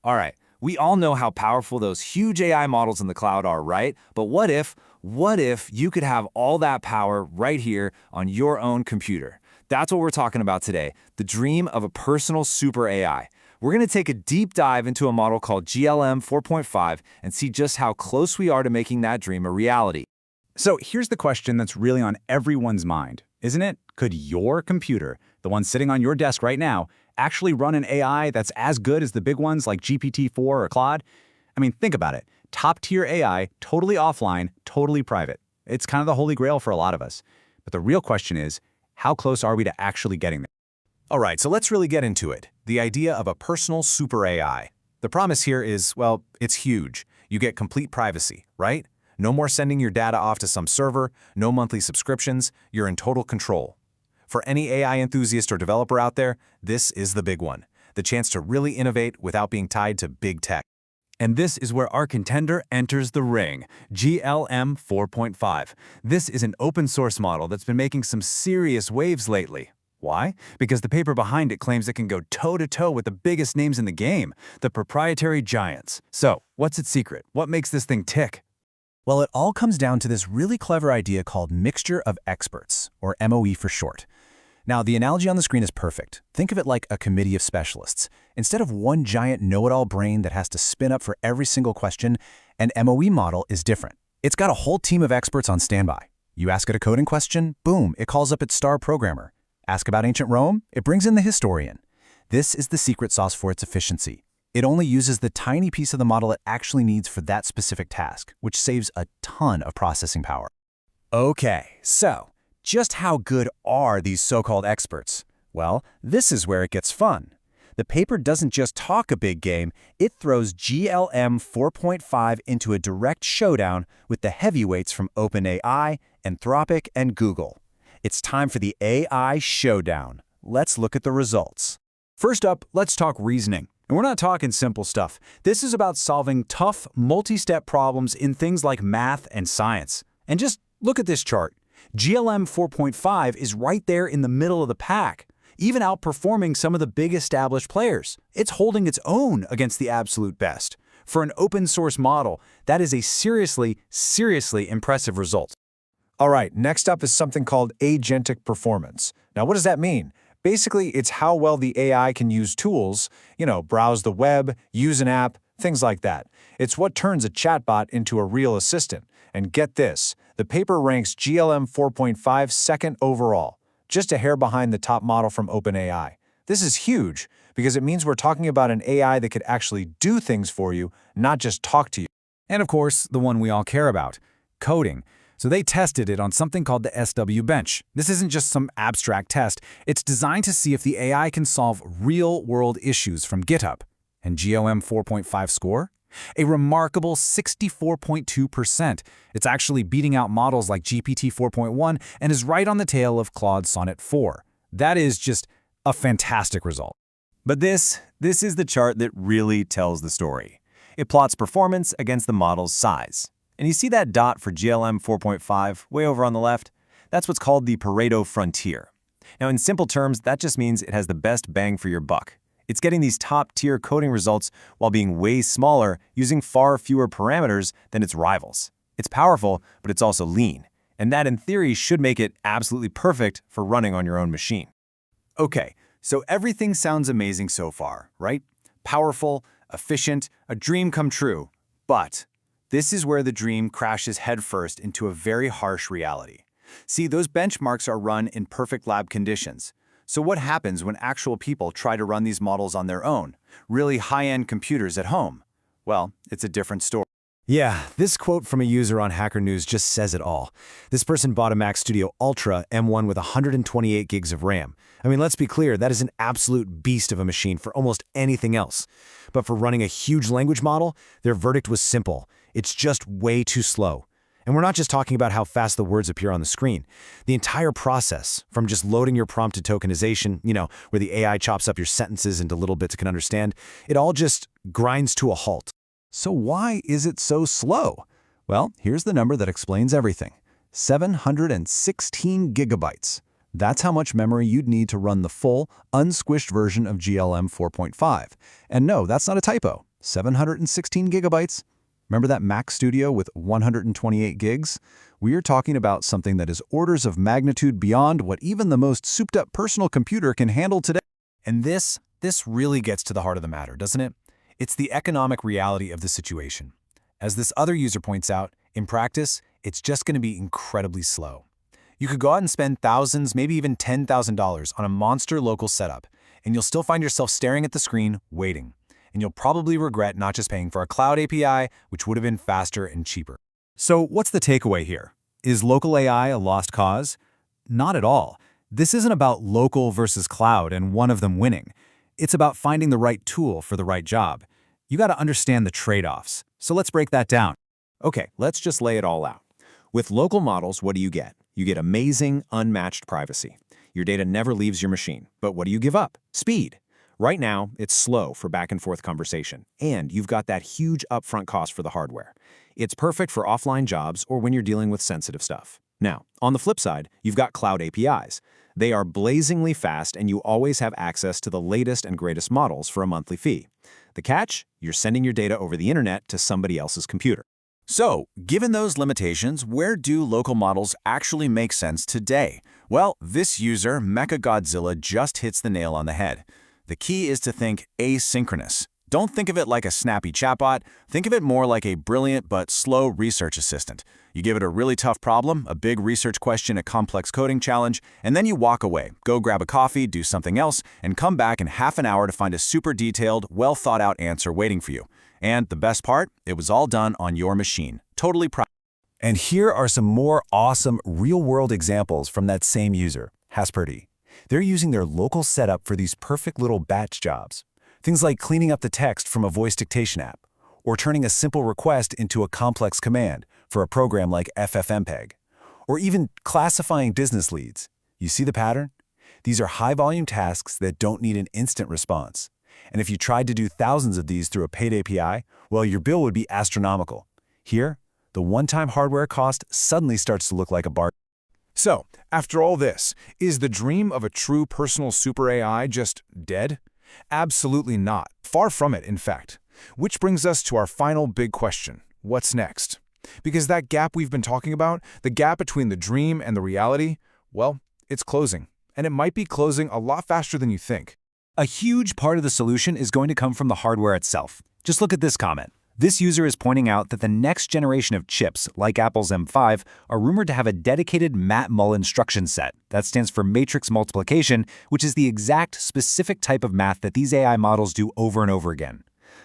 All right, we all know how powerful those huge AI models in the cloud are, right? But what if you could have all that power right here on your own computer? That's what we're talking about today, the dream of a personal super AI. We're going to take a deep dive into a model called GLM 4.5 and see just how close we are to making that dream a reality. So here's the question that's really on everyone's mind, isn't it? Could your computer, the one sitting on your desk right now, actually run an AI that's as good as the big ones like GPT-4 or Claude? I mean, think about it. Top-tier AI, totally offline, totally private. It's kind of the holy grail for a lot of us. But the real question is, how close are we to actually getting there? All right, so let's really get into it. The idea of a personal super AI. The promise here is, well, it's huge. You get complete privacy, right? No more sending your data off to some server, no monthly subscriptions, you're in total control. For any AI enthusiast or developer out there, this is the big one. The chance to really innovate without being tied to big tech. And this is where our contender enters the ring, GLM 4.5. This is an open source model that's been making some serious waves lately. Why? Because the paper behind it claims it can go toe-to-toe with the biggest names in the game, the proprietary giants. So, what's its secret? What makes this thing tick? Well, it all comes down to this really clever idea called mixture of experts, or MOE for short. Now, the analogy on the screen is perfect. Think of it like a committee of specialists. Instead of one giant know-it-all brain that has to spin up for every single question, an MOE model is different. It's got a whole team of experts on standby. You ask it a coding question, boom, it calls up its star programmer. Ask about ancient Rome, it brings in the historian. This is the secret sauce for its efficiency. It only uses the tiny piece of the model it actually needs for that specific task, which saves a ton of processing power. Okay, so just how good are these so-called experts? Well, this is where it gets fun. The paper doesn't just talk a big game, it throws GLM 4.5 into a direct showdown with the heavyweights from OpenAI, Anthropic, and Google. It's time for the AI showdown. Let's look at the results. First up, let's talk reasoning. And we're not talking simple stuff. This is about solving tough, multi-step problems in things like math and science. And just look at this chart. GLM 4.5 is right there in the middle of the pack, even outperforming some of the big established players. It's holding its own against the absolute best. For an open-source model, that is a seriously, seriously impressive result. All right, next up is something called agentic performance. Now, what does that mean? Basically, it's how well the AI can use tools, browse the web, use an app, things like that. It's what turns a chatbot into a real assistant. And get this, the paper ranks GLM 4.5 second overall, just a hair behind the top model from OpenAI. This is huge because it means we're talking about an AI that could actually do things for you, not just talk to you. And of course, the one we all care about, coding. So they tested it on something called the SW Bench. This isn't just some abstract test. It's designed to see if the AI can solve real-world issues from GitHub. And GLM 4.5 score? A remarkable 64.2%. It's actually beating out models like GPT 4.1 and is right on the tail of Claude Sonnet 4. That is just a fantastic result. But this is the chart that really tells the story. It plots performance against the model's size. And you see that dot for GLM 4.5 way over on the left? That's what's called the Pareto frontier. Now, in simple terms, that just means it has the best bang for your buck. It's getting these top-tier coding results while being way smaller, using far fewer parameters than its rivals. It's powerful, but it's also lean. And that, in theory, should make it absolutely perfect for running on your own machine. Okay, so everything sounds amazing so far, right? Powerful, efficient, a dream come true. But this is where the dream crashes headfirst into a very harsh reality. See, those benchmarks are run in perfect lab conditions. So what happens when actual people try to run these models on their own, really high-end computers at home? Well, it's a different story. Yeah, this quote from a user on Hacker News just says it all. This person bought a Mac Studio Ultra M1 with 128 gigs of RAM. I mean, let's be clear, that is an absolute beast of a machine for almost anything else. But for running a huge language model, their verdict was simple. It's just way too slow. And we're not just talking about how fast the words appear on the screen. The entire process, from just loading your prompt to tokenization, where the AI chops up your sentences into little bits it can understand, it all just grinds to a halt. So why is it so slow? Well, here's the number that explains everything. 716 gigabytes. That's how much memory you'd need to run the full, unsquished version of GLM 4.5. And no, that's not a typo. 716 gigabytes? Remember that Mac Studio with 128 gigs? We are talking about something that is orders of magnitude beyond what even the most souped-up personal computer can handle today. And this really gets to the heart of the matter, doesn't it? It's the economic reality of the situation. As this other user points out, in practice, it's just going to be incredibly slow. You could go out and spend thousands, maybe even $10,000 on a monster local setup, and you'll still find yourself staring at the screen, waiting. And you'll probably regret not just paying for a cloud API, which would have been faster and cheaper. So what's the takeaway here? Is local AI a lost cause? Not at all. This isn't about local versus cloud and one of them winning. It's about finding the right tool for the right job. You got to understand the trade-offs. So let's break that down. Okay, let's just lay it all out. With local models, what do you get? You get amazing, unmatched privacy. Your data never leaves your machine. But what do you give up? Speed. Right now, it's slow for back-and-forth conversation, and you've got that huge upfront cost for the hardware. It's perfect for offline jobs or when you're dealing with sensitive stuff. Now, on the flip side, you've got cloud APIs. They are blazingly fast, and you always have access to the latest and greatest models for a monthly fee. The catch? You're sending your data over the internet to somebody else's computer. So, given those limitations, where do local models actually make sense today? Well, this user, Mechagodzilla, just hits the nail on the head. The key is to think asynchronous. Don't think of it like a snappy chatbot. Think of it more like a brilliant but slow research assistant. You give it a really tough problem, a big research question, a complex coding challenge, and then you walk away, go grab a coffee, do something else, and come back in half an hour to find a super detailed, well-thought-out answer waiting for you. And the best part? It was all done on your machine. Totally private. And here are some more awesome real-world examples from that same user, Hasperty. They're using their local setup for these perfect little batch jobs. Things like cleaning up the text from a voice dictation app, or turning a simple request into a complex command for a program like FFmpeg, or even classifying business leads. You see the pattern? These are high-volume tasks that don't need an instant response. And if you tried to do thousands of these through a paid API, well, your bill would be astronomical. Here, the one-time hardware cost suddenly starts to look like a bargain. So, after all this, is the dream of a true personal super AI just dead? Absolutely not. Far from it, in fact. Which brings us to our final big question. What's next? Because that gap we've been talking about, the gap between the dream and the reality, well, it's closing. And it might be closing a lot faster than you think. A huge part of the solution is going to come from the hardware itself. Just look at this comment. This user is pointing out that the next generation of chips, like Apple's M5, are rumored to have a dedicated MATMUL instruction set. That stands for matrix multiplication, which is the exact specific type of math that these AI models do over and over again.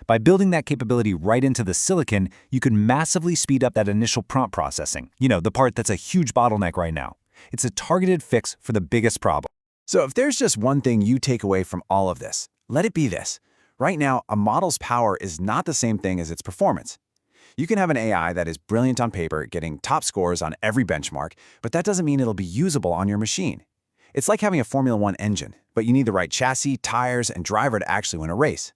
By building that capability right into the silicon, you could massively speed up that initial prompt processing. You know, the part that's a huge bottleneck right now. It's a targeted fix for the biggest problem. So if there's just one thing you take away from all of this, let it be this. Right now, a model's power is not the same thing as its performance. You can have an AI that is brilliant on paper, getting top scores on every benchmark, but that doesn't mean it'll be usable on your machine. It's like having a Formula One engine, but you need the right chassis, tires, and driver to actually win a race.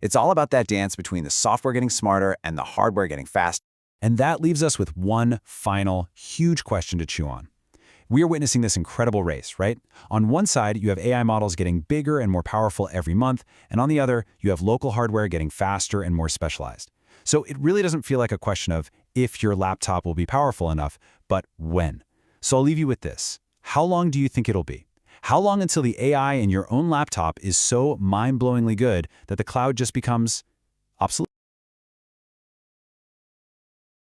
It's all about that dance between the software getting smarter and the hardware getting faster. And that leaves us with one final huge question to chew on. We are witnessing this incredible race, right? On one side, you have AI models getting bigger and more powerful every month, and on the other, you have local hardware getting faster and more specialized. So it really doesn't feel like a question of if your laptop will be powerful enough, but when. So I'll leave you with this. How long do you think it'll be? How long until the AI in your own laptop is so mind-blowingly good that the cloud just becomes obsolete?